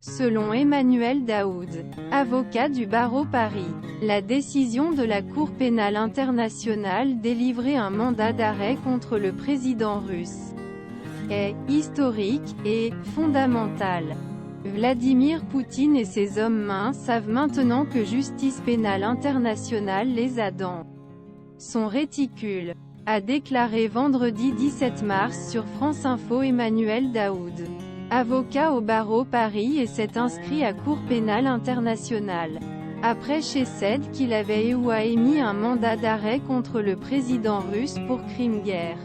Selon Emmanuel Daoud, avocat du barreau Paris, la décision de la Cour pénale internationale délivrer un mandat d'arrêt contre le président russe est historique et fondamentale. Vladimir Poutine et ses hommes mains savent maintenant que Justice pénale internationale les a dans son réticule, a déclaré vendredi 17 mars sur France Info Emmanuel Daoud, avocat au barreau Paris, et s'est inscrit à Cour pénale internationale. Après Chesed qu'il avait émis un mandat d'arrêt contre le président russe pour crime-guerre.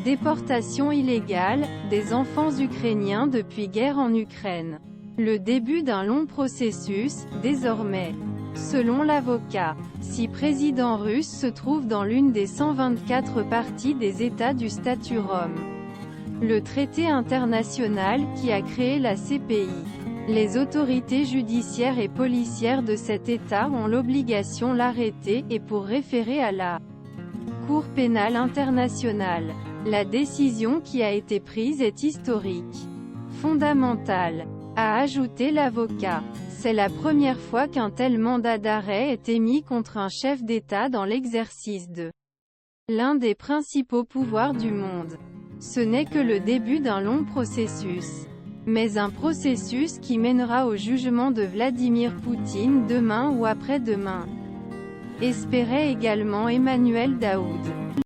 Déportation illégale des enfants ukrainiens depuis guerre en Ukraine. Le début d'un long processus, désormais. Selon l'avocat, si président russe se trouve dans l'une des 124 parties des États du statut Rome, le traité international qui a créé la CPI, les autorités judiciaires et policières de cet État ont l'obligation de l'arrêter, et pour référer à la Cour pénale internationale. La décision qui a été prise est historique, fondamentale, a ajouté l'avocat. C'est la première fois qu'un tel mandat d'arrêt est émis contre un chef d'État dans l'exercice de l'un des principaux pouvoirs du monde. Ce n'est que le début d'un long processus. Mais un processus qui mènera au jugement de Vladimir Poutine demain ou après-demain, espérait également Emmanuel Daoud.